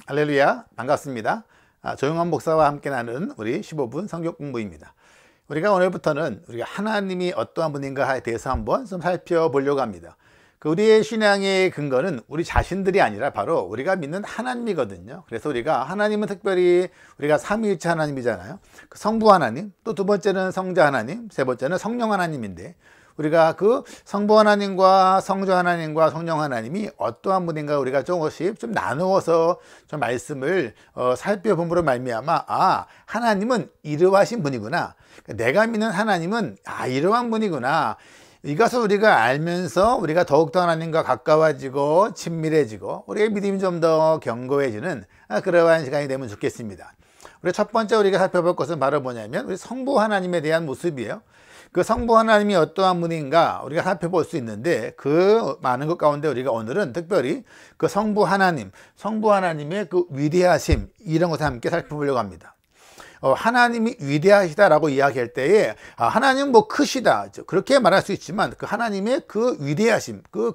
할렐루야, 반갑습니다. 조용한 목사와 함께 나누는 우리 15분 성경 공부입니다. 우리가 오늘부터는 우리가 하나님이 어떠한 분인가에 대해서 한번 좀 살펴보려고 합니다. 우리의 신앙의 근거는 우리 자신들이 아니라 바로 우리가 믿는 하나님이거든요. 그래서 우리가 하나님은 특별히 우리가 삼위일체 하나님이잖아요. 성부 하나님, 또 두 번째는 성자 하나님, 세 번째는 성령 하나님인데, 우리가 그 성부 하나님과 성자 하나님과 성령 하나님이 어떠한 분인가 우리가 조금씩 좀 나누어서 좀 말씀을 살펴봄으로 말미암아 하나님은 이러하신 분이구나, 내가 믿는 하나님은 이러한 분이구나, 이것을 우리가 알면서 우리가 더욱더 하나님과 가까워지고 친밀해지고 우리의 믿음이 좀 더 견고해지는 그러한 시간이 되면 좋겠습니다. 우리 첫 번째 우리가 살펴볼 것은 바로 뭐냐면 우리 성부 하나님에 대한 모습이에요. 그 성부 하나님이 어떠한 분인가 우리가 살펴볼 수 있는데, 그 많은 것 가운데 우리가 오늘은 특별히 그 성부 하나님의 그 위대하심, 이런 것을 함께 살펴보려고 합니다. 하나님이 위대하시다라고 이야기할 때에 하나님은 뭐 크시다 그렇게 말할 수 있지만, 그 하나님의 그 위대하심, 그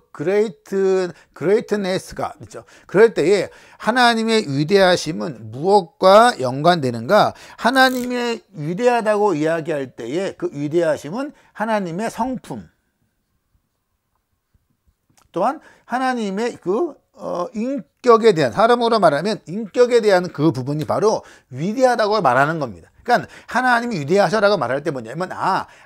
그레이트네스가 있죠. 그럴 때에 하나님의 위대하심은 무엇과 연관되는가? 하나님의 위대하다고 이야기할 때에 그 위대하심은 하나님의 성품, 또한 하나님의 그 인격에 대한, 사람으로 말하면 인격에 대한 그 부분이 바로 위대하다고 말하는 겁니다. 그러니까 하나님이 위대하셔라고 말할 때 뭐냐면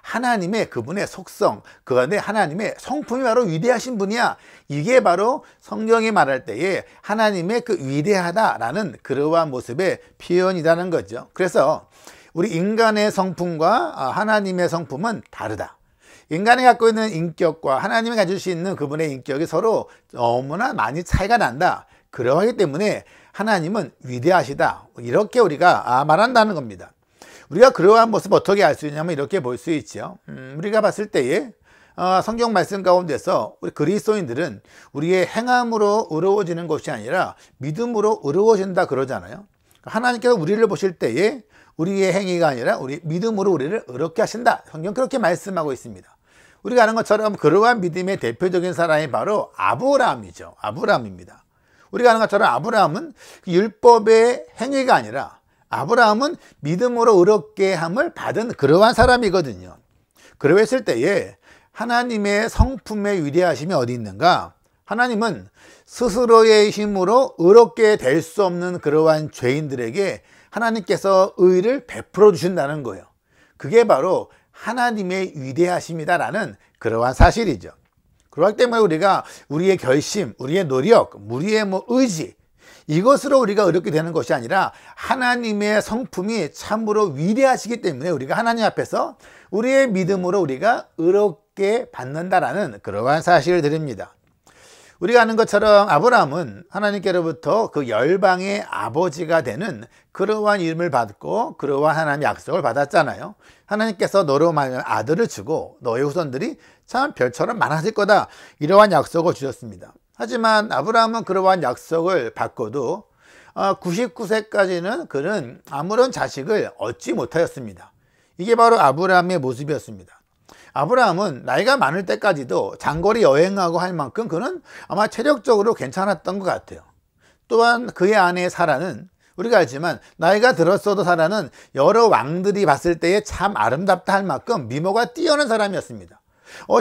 하나님의 그분의 속성, 그 안에 하나님의 성품이 바로 위대하신 분이야. 이게 바로 성경이 말할 때에 하나님의 그 위대하다라는 그러한 모습의 표현이라는 거죠. 그래서 우리 인간의 성품과 하나님의 성품은 다르다. 인간이 갖고 있는 인격과 하나님이 가질 수 있는 그분의 인격이 서로 너무나 많이 차이가 난다. 그러하기 때문에 하나님은 위대하시다, 이렇게 우리가 말한다는 겁니다. 우리가 그러한 모습 어떻게 알 수 있냐면 이렇게 볼 수 있죠. 우리가 봤을 때에 성경 말씀 가운데서 우리 그리스도인들은 우리의 행함으로 의로워지는 것이 아니라 믿음으로 의로워진다 그러잖아요. 하나님께서 우리를 보실 때에 우리의 행위가 아니라 우리 믿음으로 우리를 의롭게 하신다, 성경 그렇게 말씀하고 있습니다. 우리가 아는 것처럼 그러한 믿음의 대표적인 사람이 바로 아브라함이죠. 아브라함입니다. 우리가 아는 것처럼 아브라함은 율법의 행위가 아니라 아브라함은 믿음으로 의롭게 함을 받은 그러한 사람이거든요. 그러했을 때에 하나님의 성품의 위대하심이 어디 있는가? 하나님은 스스로의 힘으로 의롭게 될 수 없는 그러한 죄인들에게 하나님께서 의를 베풀어 주신다는 거예요. 그게 바로 하나님의 위대하심이다라는 그러한 사실이죠. 그렇기 때문에 우리가 우리의 결심, 우리의 노력, 우리의 의지, 이것으로 우리가 의롭게 되는 것이 아니라 하나님의 성품이 참으로 위대하시기 때문에 우리가 하나님 앞에서 우리의 믿음으로 우리가 의롭게 받는다라는 그러한 사실을 드립니다. 우리가 아는 것처럼 아브라함은 하나님께로부터 그 열방의 아버지가 되는 그러한 이름을 받고 그러한 하나님의 약속을 받았잖아요. 하나님께서 너로 말하면 아들을 주고 너의 후손들이 참 별처럼 많아질 거다, 이러한 약속을 주셨습니다. 하지만 아브라함은 그러한 약속을 받고도 99세까지는 그는 아무런 자식을 얻지 못하였습니다. 이게 바로 아브라함의 모습이었습니다. 아브라함은 나이가 많을 때까지도 장거리 여행하고 할 만큼 그는 아마 체력적으로 괜찮았던 것 같아요. 또한 그의 아내 사라는, 우리가 알지만 나이가 들었어도 사라는 여러 왕들이 봤을 때에 참 아름답다 할 만큼 미모가 뛰어난 사람이었습니다.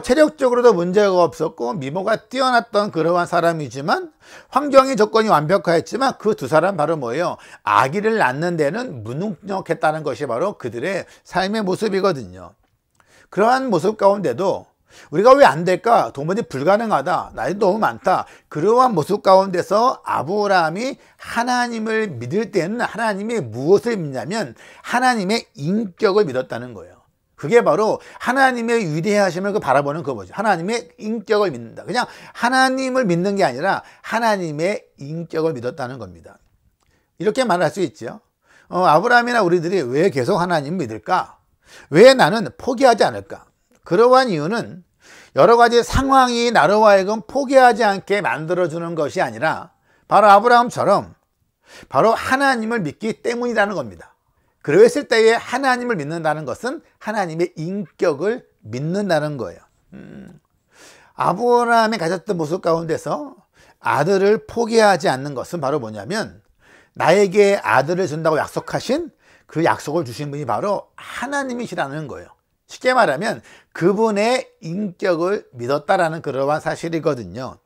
체력적으로도 문제가 없었고 미모가 뛰어났던 그러한 사람이지만 환경의 조건이 완벽하였지만 그 두 사람 바로 뭐예요? 아기를 낳는 데는 무능력했다는 것이 바로 그들의 삶의 모습이거든요. 그러한 모습 가운데도 우리가 왜 안 될까? 도무지 불가능하다, 나이도 너무 많다, 그러한 모습 가운데서 아브라함이 하나님을 믿을 때는 하나님이 무엇을 믿냐면 하나님의 인격을 믿었다는 거예요. 그게 바로 하나님의 위대하심을 바라보는 그거죠. 하나님의 인격을 믿는다. 그냥 하나님을 믿는 게 아니라 하나님의 인격을 믿었다는 겁니다. 이렇게 말할 수 있죠. 아브라함이나 우리들이 왜 계속 하나님을 믿을까? 왜 나는 포기하지 않을까? 그러한 이유는 여러 가지 상황이 나로 하여금 포기하지 않게 만들어주는 것이 아니라 바로 아브라함처럼 바로 하나님을 믿기 때문이라는 겁니다. 그랬을 때에 하나님을 믿는다는 것은 하나님의 인격을 믿는다는 거예요. 아브라함이 가졌던 모습 가운데서 아들을 포기하지 않는 것은 바로 뭐냐면 나에게 아들을 준다고 약속하신 그 약속을 주신 분이 바로 하나님이시라는 거예요. 쉽게 말하면 그분의 인격을 믿었다라는 그러한 사실이거든요.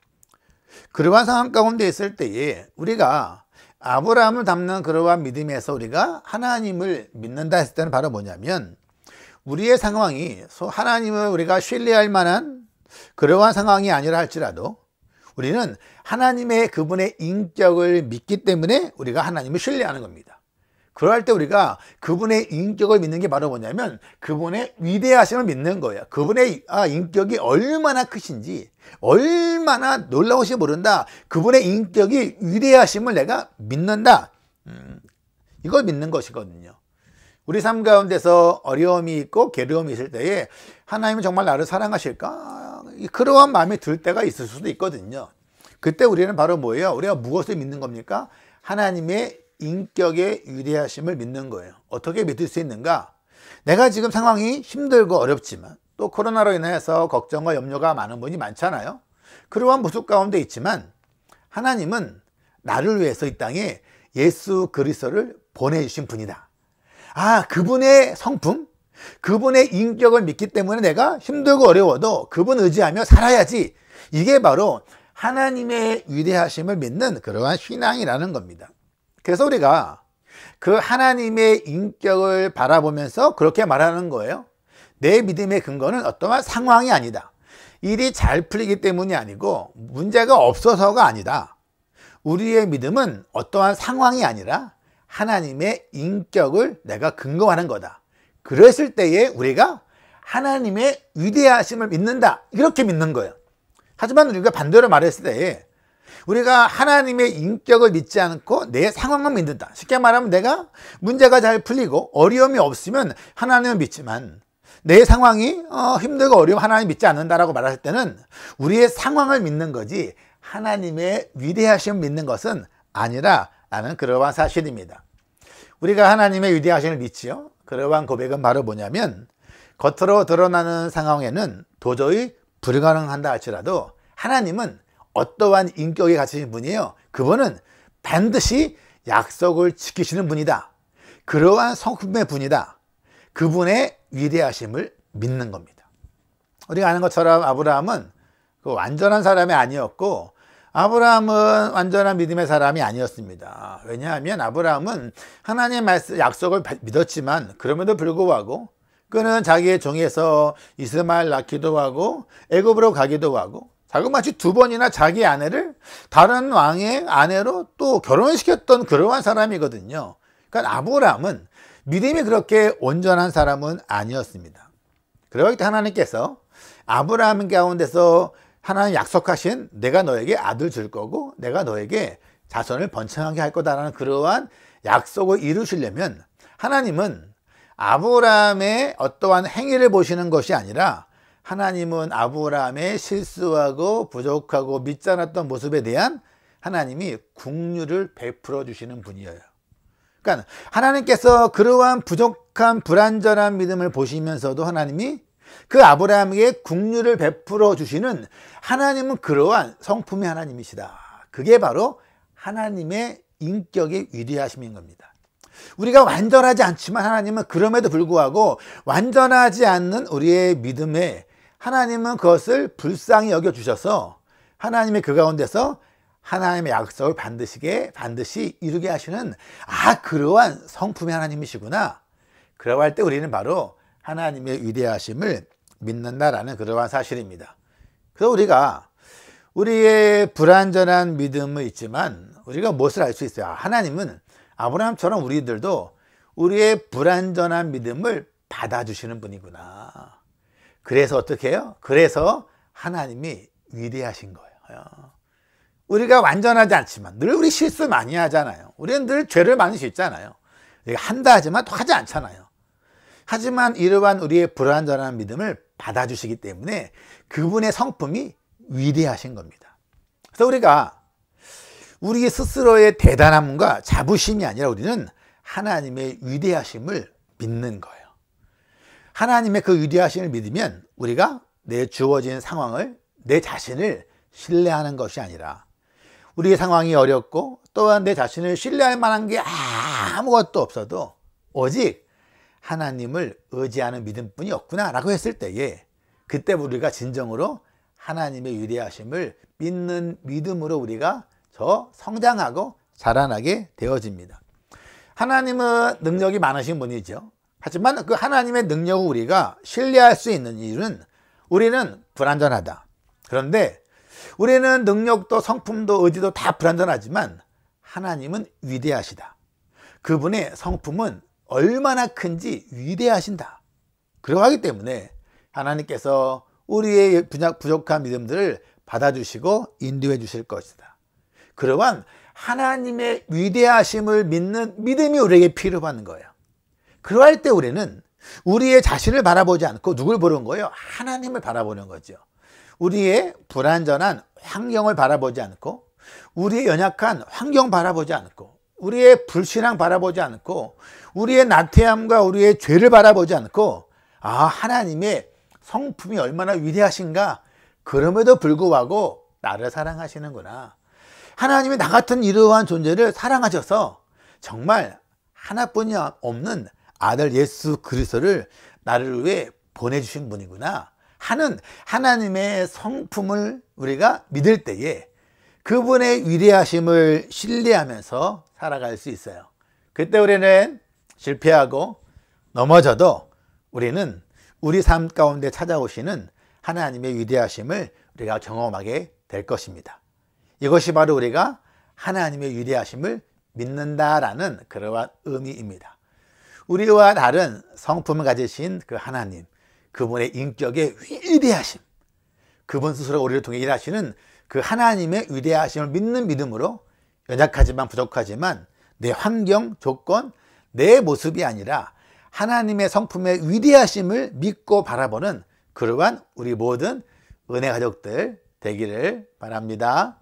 그러한 상황 가운데 있을 때에 우리가 아브라함을 닮는 그러한 믿음에서 우리가 하나님을 믿는다 했을 때는 바로 뭐냐면, 우리의 상황이 하나님을 우리가 신뢰할 만한 그러한 상황이 아니라 할지라도 우리는 하나님의 그분의 인격을 믿기 때문에 우리가 하나님을 신뢰하는 겁니다. 그럴 때 우리가 그분의 인격을 믿는 게 바로 뭐냐면 그분의 위대하심을 믿는 거예요. 그분의 인격이 얼마나 크신지, 얼마나 놀라우신지 모른다. 그분의 인격이 위대하심을 내가 믿는다. 이걸 믿는 것이거든요. 우리 삶 가운데서 어려움이 있고 괴로움이 있을 때에 하나님은 정말 나를 사랑하실까? 그러한 마음이 들 때가 있을 수도 있거든요. 그때 우리는 바로 뭐예요? 우리가 무엇을 믿는 겁니까? 하나님의 인격의 위대하심을 믿는 거예요. 어떻게 믿을 수 있는가? 내가 지금 상황이 힘들고 어렵지만, 또 코로나로 인해서 걱정과 염려가 많은 분이 많잖아요. 그러한 모습 가운데 있지만 하나님은 나를 위해서 이 땅에 예수 그리스도를 보내주신 분이다. 그분의 성품, 그분의 인격을 믿기 때문에 내가 힘들고 어려워도 그분 의지하며 살아야지. 이게 바로 하나님의 위대하심을 믿는 그러한 신앙이라는 겁니다. 그래서 우리가 그 하나님의 인격을 바라보면서 그렇게 말하는 거예요. 내 믿음의 근거는 어떠한 상황이 아니다. 일이 잘 풀리기 때문이 아니고 문제가 없어서가 아니다. 우리의 믿음은 어떠한 상황이 아니라 하나님의 인격을 내가 근거하는 거다. 그랬을 때에 우리가 하나님의 위대하심을 믿는다. 이렇게 믿는 거예요. 하지만 우리가 반대로 말했을 때에 우리가 하나님의 인격을 믿지 않고 내 상황만 믿는다. 쉽게 말하면 내가 문제가 잘 풀리고 어려움이 없으면 하나님을 믿지만 내 상황이 힘들고 어려움 하나님 믿지 않는다라고 말할 때는 우리의 상황을 믿는 거지 하나님의 위대하심을 믿는 것은 아니라라는 그러한 사실입니다. 우리가 하나님의 위대하심을 믿지요. 그러한 고백은 바로 뭐냐면 겉으로 드러나는 상황에는 도저히 불가능한다 할지라도 하나님은 어떠한 인격이 갖추신 분이에요. 그분은 반드시 약속을 지키시는 분이다. 그러한 성품의 분이다. 그분의 위대하심을 믿는 겁니다. 우리가 아는 것처럼 아브라함은 그 완전한 사람이 아니었고 아브라함은 완전한 믿음의 사람이 아니었습니다. 왜냐하면 아브라함은 하나님의 말씀, 약속을 믿었지만 그럼에도 불구하고 그는 자기의 종에서 이스마엘 낳기도 하고 애굽으로 가기도 하고 자그마치 2번이나 자기 아내를 다른 왕의 아내로 또 결혼시켰던 그러한 사람이거든요. 그러니까 아브라함은 믿음이 그렇게 온전한 사람은 아니었습니다. 그러기 때문에 하나님께서 아브라함 가운데서 하나님 약속하신 내가 너에게 아들 줄 거고 내가 너에게 자손을 번창하게 할 거다라는 그러한 약속을 이루시려면 하나님은 아브라함의 어떠한 행위를 보시는 것이 아니라 하나님은 아브라함의 실수하고 부족하고 믿지 않았던 모습에 대한 하나님이 긍휼을 베풀어 주시는 분이에요. 그러니까 하나님께서 그러한 부족한 불완전한 믿음을 보시면서도 하나님이 그 아브라함에게 긍휼을 베풀어 주시는 하나님은 그러한 성품의 하나님이시다. 그게 바로 하나님의 인격의 위대하심인 겁니다. 우리가 완전하지 않지만 하나님은 그럼에도 불구하고 완전하지 않는 우리의 믿음에 하나님은 그것을 불쌍히 여겨주셔서 하나님의 그 가운데서 하나님의 약속을 반드시 이루게 하시는 그러한 성품의 하나님이시구나. 그러할 때 우리는 바로 하나님의 위대하심을 믿는다라는 그러한 사실입니다. 그래서 우리가 우리의 불완전한 믿음은 있지만 우리가 무엇을 알 수 있어요? 하나님은 아브라함처럼 우리들도 우리의 불완전한 믿음을 받아주시는 분이구나. 그래서 어떻게 해요? 그래서 하나님이 위대하신 거예요. 우리가 완전하지 않지만 늘 우리 실수 많이 하잖아요. 우리는 늘 죄를 많이 짓잖아요. 한다 하지만 또 하지 않잖아요. 하지만 이러한 우리의 불완전한 믿음을 받아주시기 때문에 그분의 성품이 위대하신 겁니다. 그래서 우리가 우리 스스로의 대단함과 자부심이 아니라 우리는 하나님의 위대하심을 믿는 거예요. 하나님의 그 위대하심을 믿으면 우리가 내 주어진 상황을, 내 자신을 신뢰하는 것이 아니라 우리의 상황이 어렵고 또한 내 자신을 신뢰할 만한 게 아무것도 없어도 오직 하나님을 의지하는 믿음뿐이 없구나 라고 했을 때에 그때 우리가 진정으로 하나님의 위대하심을 믿는 믿음으로 우리가 더 성장하고 자라나게 되어집니다. 하나님은 능력이 많으신 분이죠. 하지만 그 하나님의 능력을 우리가 신뢰할 수 있는 이유는 우리는 불완전하다. 그런데 우리는 능력도 성품도 의지도 다 불완전하지만 하나님은 위대하시다. 그분의 성품은 얼마나 큰지 위대하신다. 그러하기 때문에 하나님께서 우리의 부족한 믿음들을 받아주시고 인도해 주실 것이다. 그러한 하나님의 위대하심을 믿는 믿음이 우리에게 필요한 거예요. 그러할 때 우리는 우리의 자신을 바라보지 않고 누굴 보는 거예요? 하나님을 바라보는 거죠. 우리의 불완전한 환경을 바라보지 않고 우리의 연약한 환경 바라보지 않고 우리의 불신앙 바라보지 않고 우리의 나태함과 우리의 죄를 바라보지 않고 하나님의 성품이 얼마나 위대하신가, 그럼에도 불구하고 나를 사랑하시는구나. 하나님이 나 같은 이러한 존재를 사랑하셔서 정말 하나뿐이 없는 아들 예수 그리스도를 나를 위해 보내주신 분이구나 하는 하나님의 성품을 우리가 믿을 때에 그분의 위대하심을 신뢰하면서 살아갈 수 있어요. 그때 우리는 실패하고 넘어져도 우리는 우리 삶 가운데 찾아오시는 하나님의 위대하심을 우리가 경험하게 될 것입니다. 이것이 바로 우리가 하나님의 위대하심을 믿는다라는 그러한 의미입니다. 우리와 다른 성품을 가지신 그 하나님, 그분의 인격의 위대하심, 그분 스스로 우리를 통해 일하시는 그 하나님의 위대하심을 믿는 믿음으로 연약하지만 부족하지만 내 환경, 조건, 내 모습이 아니라 하나님의 성품의 위대하심을 믿고 바라보는 그러한 우리 모든 은혜 가족들 되기를 바랍니다.